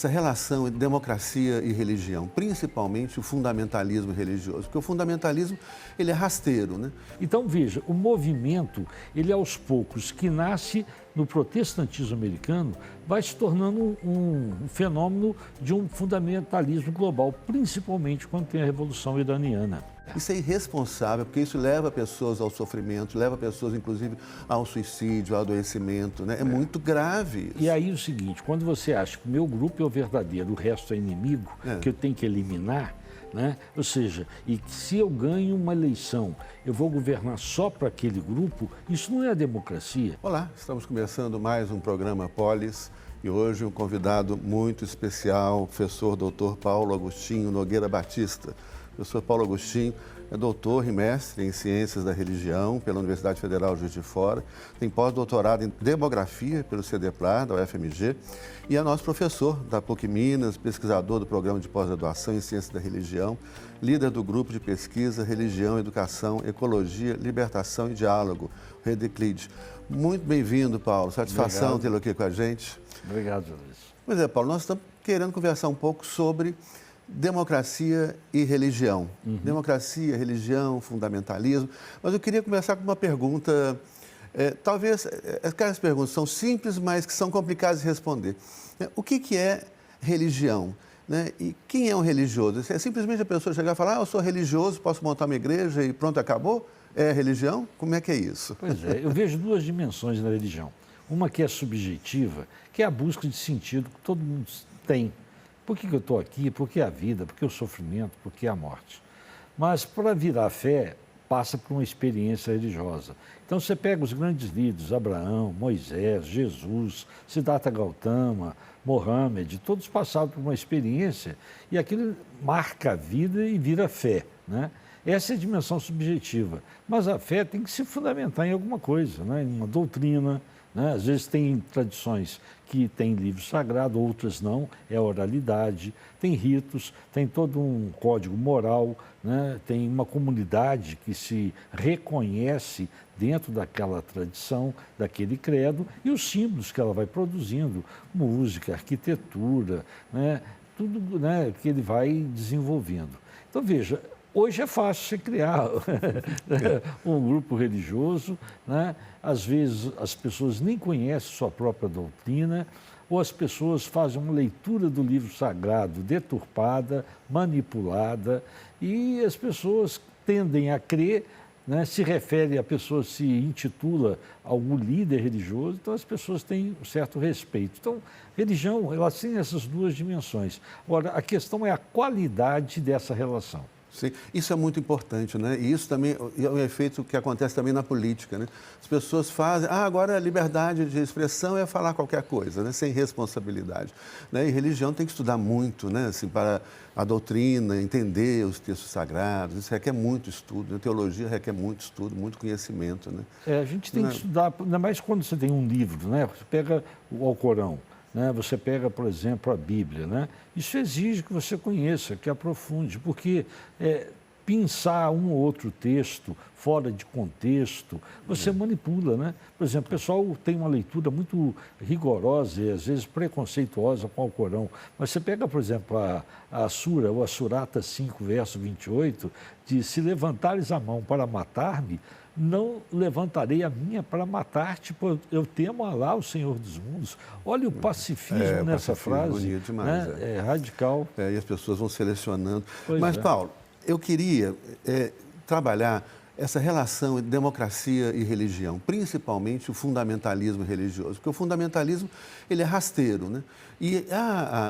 essa relação entre democracia e religião, principalmente o fundamentalismo religioso, porque o fundamentalismo ele é rasteiro, né? Então, veja, o movimento, ele aos poucos, que nasce no protestantismo americano, vai se tornando um fenômeno de um fundamentalismo global, principalmente quando tem a Revolução Iraniana. Isso é irresponsável, porque isso leva pessoas ao sofrimento, leva pessoas, inclusive, ao suicídio, ao adoecimento, né? É muito grave isso. E aí o seguinte, quando você acha que o meu grupo é o verdadeiro, o resto é inimigo, que eu tenho que eliminar, né? Ou seja, e que se eu ganho uma eleição, eu vou governar só para aquele grupo, isso não é a democracia. Olá, estamos começando mais um programa Polis e hoje um convidado muito especial, o professor Dr. Paulo Agostinho Nogueira Batista. O professor Paulo Agostinho é doutor e mestre em Ciências da Religião pela Universidade Federal Juiz de Fora, tem pós-doutorado em Demografia pelo CEDEPLAR, da UFMG, e é nosso professor da PUC Minas, pesquisador do Programa de Pós-Graduação em Ciências da Religião, líder do Grupo de Pesquisa Religião, Educação, Ecologia, Libertação e Diálogo, Redeclide. Muito bem-vindo, Paulo. Satisfação tê-lo aqui com a gente. Obrigado, Luiz. Pois é, Paulo, nós estamos querendo conversar um pouco sobre democracia e religião. Democracia, religião, fundamentalismo. Mas eu queria começar com uma pergunta, talvez, aquelas perguntas são simples, mas que são complicadas de responder. O que é religião? Né? E quem é um religioso? É simplesmente a pessoa chegar e falar, eu sou religioso, posso montar uma igreja e pronto, acabou? É religião? Como é que é isso? Pois é, eu vejo duas dimensões na religião. Uma que é subjetiva, que é a busca de sentido que todo mundo tem. Por que eu estou aqui? Por que a vida? Por que o sofrimento? Por que a morte? Mas para virar fé, passa por uma experiência religiosa. Então você pega os grandes líderes, Abraão, Moisés, Jesus, Siddhartha Gautama, Mohammed, todos passaram por uma experiência e aquilo marca a vida e vira fé, né? Essa é a dimensão subjetiva. Mas a fé tem que se fundamentar em alguma coisa, né? Em uma doutrina, né? Às vezes tem tradições que têm livro sagrado, outras não, é oralidade, tem ritos, tem todo um código moral, né? Tem uma comunidade que se reconhece dentro daquela tradição, daquele credo, e os símbolos que ela vai produzindo, música, arquitetura, né? Tudo, né, que ele vai desenvolvendo. Então, veja, hoje é fácil você criar um grupo religioso, né? Às vezes as pessoas nem conhecem sua própria doutrina, ou as pessoas fazem uma leitura do livro sagrado deturpada, manipulada, e as pessoas tendem a crer, né? Se refere a pessoa, se intitula algum líder religioso, então as pessoas têm um certo respeito. Então, religião, ela tem essas duas dimensões. Agora, a questão é a qualidade dessa relação. Sim, isso é muito importante, né? E isso também é um efeito que acontece também na política, né? As pessoas fazem, agora a liberdade de expressão é falar qualquer coisa, né? Sem responsabilidade, né? E religião tem que estudar muito, né? Assim, para a doutrina, entender os textos sagrados, isso requer muito estudo, né? Teologia requer muito estudo, muito conhecimento, né? A gente tem que estudar, ainda mais quando você tem um livro, né? Você pega o Alcorão, né? Você pega, por exemplo, a Bíblia, né? Isso exige que você conheça, que aprofunde, porque pensar um ou outro texto fora de contexto, você manipula, né? Por exemplo, o pessoal tem uma leitura muito rigorosa e às vezes preconceituosa com o Alcorão, mas você pega, por exemplo, a Sura, ou a Surata 5, verso 28, diz, se levantares a mão para matar-me, não levantarei a minha para matar-te, pois eu temo a Alá, o Senhor dos mundos. Olha o pacifismo nessa frase, bonito demais, né? É radical. E as pessoas vão selecionando. Pois Mas, é. Paulo, eu queria trabalhar essa relação entre democracia e religião, principalmente o fundamentalismo religioso, porque o fundamentalismo ele é rasteiro, né? E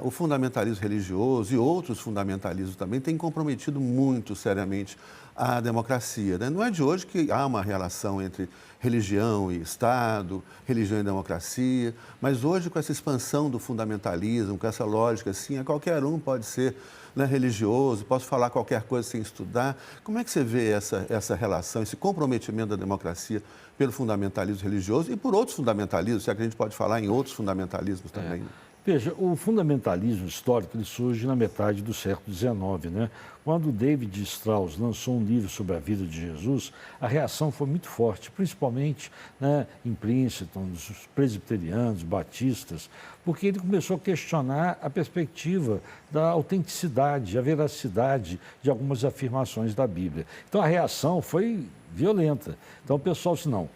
o fundamentalismo religioso e outros fundamentalismos também têm comprometido muito seriamente a democracia, né? Não é de hoje que há uma relação entre religião e Estado, religião e democracia, mas hoje com essa expansão do fundamentalismo, com essa lógica assim, qualquer um pode ser, né, religioso, posso falar qualquer coisa sem estudar. Como é que você vê essa relação, esse comprometimento da democracia pelo fundamentalismo religioso e por outros fundamentalismos, se é que a gente pode falar em outros fundamentalismos também? Veja, o fundamentalismo histórico ele surge na metade do século XIX, né? Quando David Strauss lançou um livro sobre a vida de Jesus, a reação foi muito forte, principalmente, né, em Princeton, dos presbiterianos, batistas, porque ele começou a questionar a perspectiva da autenticidade, a veracidade de algumas afirmações da Bíblia. Então a reação foi violenta. Então o pessoal disse, não,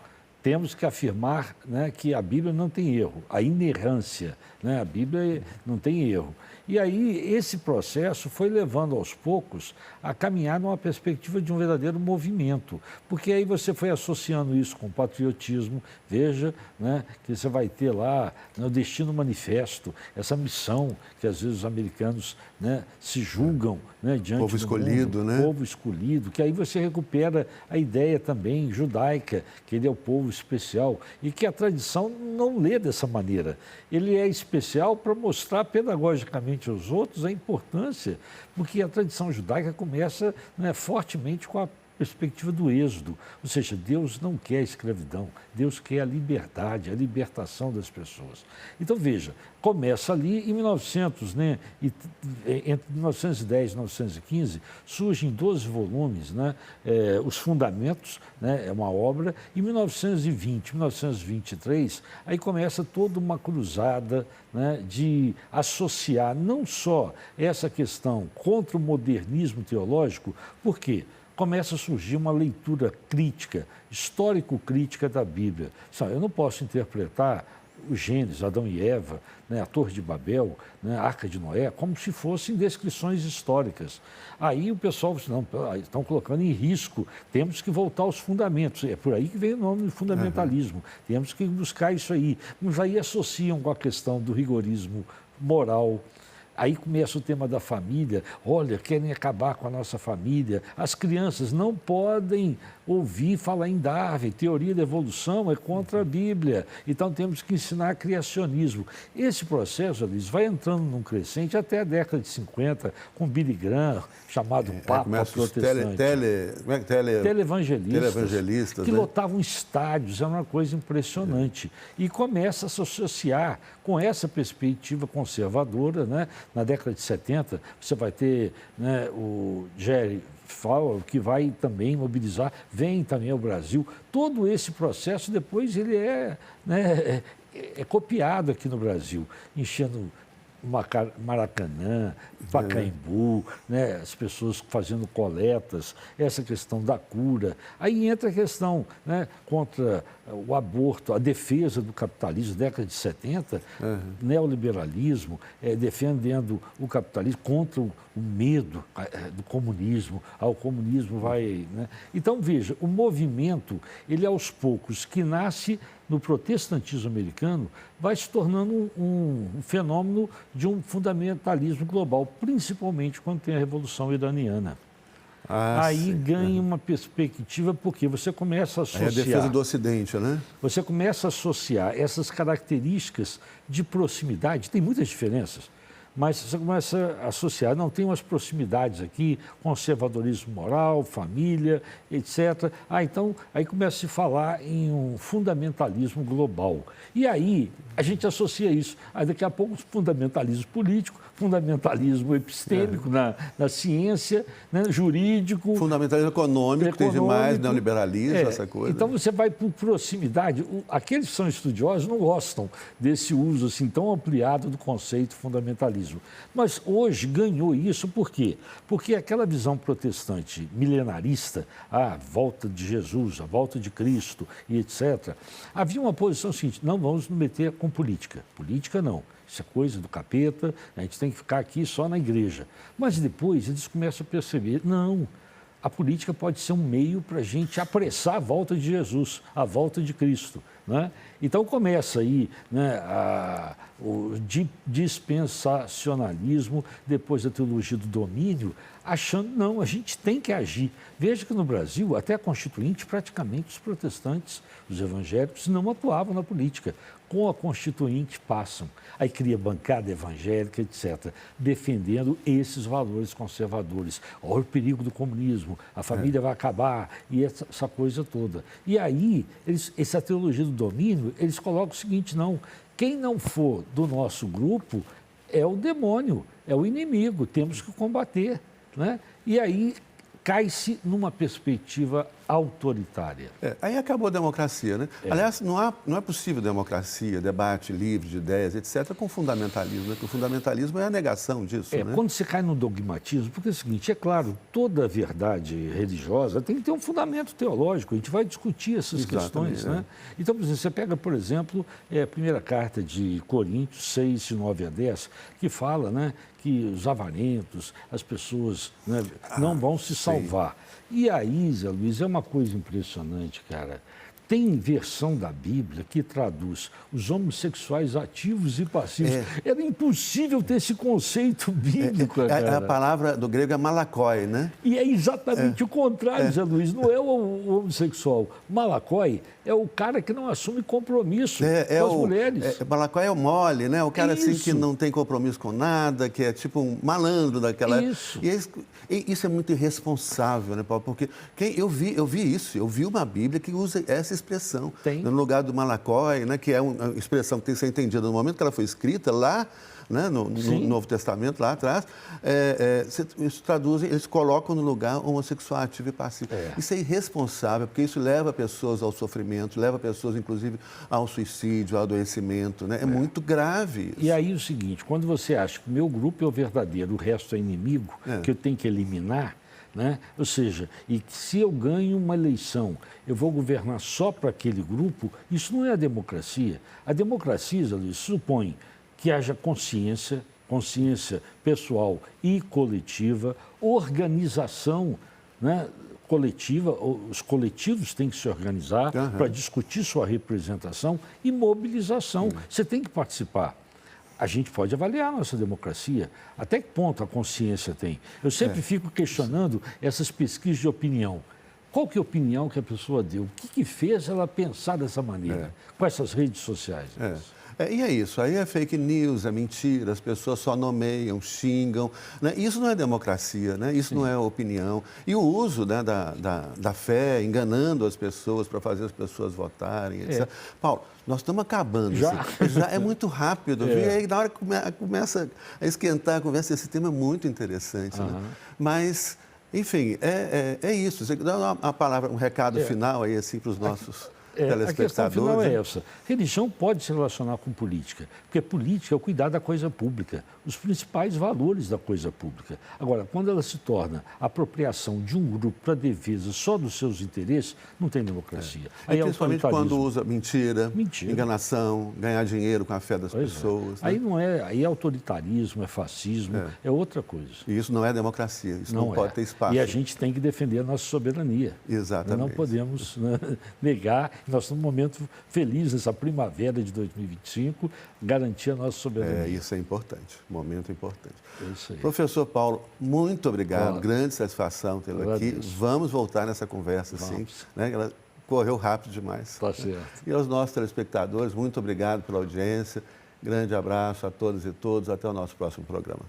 temos que afirmar, né, que a Bíblia não tem erro, a inerrância, né, a Bíblia não tem erro. E aí esse processo foi levando aos poucos a caminhar numa perspectiva de um verdadeiro movimento, porque aí você foi associando isso com patriotismo, veja, né, que você vai ter lá, né, o Destino Manifesto, essa missão que às vezes os americanos, né, se julgam, né, diante povo do escolhido, mundo, né? povo escolhido, que aí você recupera a ideia também judaica, que ele é o povo especial e que a tradição não lê dessa maneira. Ele é especial para mostrar pedagogicamente aos outros a importância, porque a tradição judaica começa, né, fortemente com a perspectiva do êxodo, ou seja, Deus não quer a escravidão, Deus quer a liberdade, a libertação das pessoas. Então veja, começa ali em 1900, né, entre 1910 e 1915, surgem 12 volumes, né, os Fundamentos, né, é uma obra, em 1920, 1923, aí começa toda uma cruzada, né, de associar não só essa questão contra o modernismo teológico, por quê? Começa a surgir uma leitura crítica, histórico-crítica da Bíblia. Eu não posso interpretar o Gênesis, Adão e Eva, né, a Torre de Babel, né, a Arca de Noé, como se fossem descrições históricas. Aí o pessoal diz, não, estão colocando em risco, temos que voltar aos fundamentos. É por aí que vem o nome de fundamentalismo, temos que buscar isso aí. Mas aí associam com a questão do rigorismo moral. Aí começa o tema da família, olha, querem acabar com a nossa família. As crianças não podem ouvir falar em Darwin, teoria da evolução é contra a Bíblia. Então temos que ensinar criacionismo. Esse processo, Alice, vai entrando num crescente até a década de 50, com Billy Graham, chamado Papa Protestante. Televangelistas, que, né, lotavam estádios, era uma coisa impressionante. E começa a se associar com essa perspectiva conservadora, né? Na década de 70, você vai ter, né, o Jerry Falwell, que vai também mobilizar, vem também ao Brasil. Todo esse processo, depois, ele né, é copiado aqui no Brasil, enchendo Maracanã, Pacaembu, né, as pessoas fazendo coletas, essa questão da cura. Aí entra a questão, né, contra o aborto, a defesa do capitalismo, década de 70, neoliberalismo, defendendo o capitalismo contra o medo do comunismo. O comunismo vai... Né? Então, veja, o movimento, ele aos poucos, que nasce no protestantismo americano, vai se tornando um fenômeno de um fundamentalismo global, principalmente quando tem a Revolução Iraniana. Aí ganha uma perspectiva, porque você começa a associar... É a defesa do Ocidente, né? Você começa a associar essas características de proximidade, tem muitas diferenças, mas você começa a associar, não, tem umas proximidades aqui, conservadorismo moral, família, etc. Então, aí começa a se falar em um fundamentalismo global. E aí, a gente associa isso. Aí, daqui a pouco, fundamentalismo político, fundamentalismo epistêmico na ciência, né, jurídico. Fundamentalismo econômico, tem demais, neoliberalismo, essa coisa. Então, você vai por proximidade. Aqueles que são estudiosos não gostam desse uso assim tão ampliado do conceito fundamentalismo. Mas hoje ganhou isso por quê? Porque aquela visão protestante milenarista, a volta de Jesus, a volta de Cristo e etc., havia uma posição seguinte, não vamos nos meter com política. Política não. Isso é coisa do capeta, a gente tem que ficar aqui só na igreja. Mas depois eles começam a perceber, não, a política pode ser um meio para a gente apressar a volta de Jesus, a volta de Cristo, né? Então começa aí, né, o dispensacionalismo, depois a teologia do domínio, achando, não, a gente tem que agir. Veja que no Brasil, até a Constituinte, praticamente os protestantes, os evangélicos, não atuavam na política. Com a Constituinte passam. Aí cria bancada evangélica, etc., defendendo esses valores conservadores. Olha o perigo do comunismo, a família vai acabar, e essa coisa toda. E aí, essa teologia do domínio, eles colocam o seguinte, não, Quem não for do nosso grupo é o demônio, é o inimigo, temos que combater, né? E aí cai-se numa perspectiva autoritária. Aí acabou a democracia, né? Aliás, não é possível democracia, debate livre de ideias, etc., com fundamentalismo, né? Porque o fundamentalismo é a negação disso, né? Quando você cai no dogmatismo, porque é o seguinte, é claro, toda verdade religiosa tem que ter um fundamento teológico, a gente vai discutir essas questões, né? Então, por exemplo, você pega, por exemplo, a primeira carta de Coríntios 6, de 9 a 10, que fala, né, que os avarentos, as pessoas, né, não vão se salvar. E aí, Zé Luiz, é uma coisa impressionante, cara. Tem versão da Bíblia que traduz os homossexuais ativos e passivos. Era impossível ter esse conceito bíblico, cara. A palavra do grego é malakoi, né? E é exatamente o contrário, Zé Luiz. Não é o homossexual. Malakoi é o cara que não assume compromisso com as mulheres. Malakoi é o mole, né? O cara assim Isso. que não tem compromisso com nada, que é tipo um malandro daquela... Isso. E isso é muito irresponsável, né, Paulo? Porque eu vi uma Bíblia que usa essa expressão. Tem. No lugar do malakoi, né, que é uma expressão que tem que ser entendida no momento que ela foi escrita lá, né, no Novo Testamento, lá atrás, eles colocam no lugar homossexual ativo e passivo. Isso é irresponsável, porque isso leva pessoas ao sofrimento, leva pessoas, inclusive, ao suicídio, ao adoecimento. Né? É muito grave isso. E aí o seguinte, quando você acha que o meu grupo é o verdadeiro, o resto é inimigo, que eu tenho que eliminar, né? Ou seja, e que se eu ganho uma eleição, eu vou governar só para aquele grupo, isso não é a democracia. A democracia, Zé Luiz, supõe que haja consciência pessoal e coletiva, organização, né, coletiva, os coletivos têm que se organizar para discutir sua representação e mobilização. Você tem que participar. A gente pode avaliar a nossa democracia. Até que ponto a consciência tem? Eu sempre fico questionando essas pesquisas de opinião. Qual que é a opinião que a pessoa deu? O que fez ela pensar dessa maneira com essas redes sociais? E é isso, aí é fake news, é mentira, as pessoas só nomeiam, xingam. Né? Isso não é democracia, né? Isso não é opinião. E o uso, né, da fé, enganando as pessoas para fazer as pessoas votarem, etc. Paulo, nós estamos acabando. Já é muito rápido. E aí, na hora que começa a esquentar a conversa, esse tema é muito interessante. Né? Mas, enfim, é isso. Você dá uma palavra, um recado final aí, assim, para os nossos... A questão final é essa. Religião pode se relacionar com política, porque política é o cuidar da coisa pública, os principais valores da coisa pública. Agora, quando ela se torna apropriação de um grupo para defesa só dos seus interesses, não tem democracia. Aí principalmente quando usa mentira, enganação, ganhar dinheiro com a fé das pessoas. Aí não é, aí é autoritarismo, é fascismo, é outra coisa. E isso não é democracia, isso não pode ter espaço. E a gente tem que defender a nossa soberania. Exatamente. Nós não podemos, né, negar. Nós estamos num momento feliz, nessa primavera de 2025, garantir a nossa soberania. Isso é importante, momento importante. É isso aí. Professor Paulo, muito obrigado, grande satisfação tê-lo aqui. Vamos voltar nessa conversa, sim. Né? Ela correu rápido demais. Tá certo. E aos nossos telespectadores, muito obrigado pela audiência. Grande abraço a todas e todos. Até o nosso próximo programa.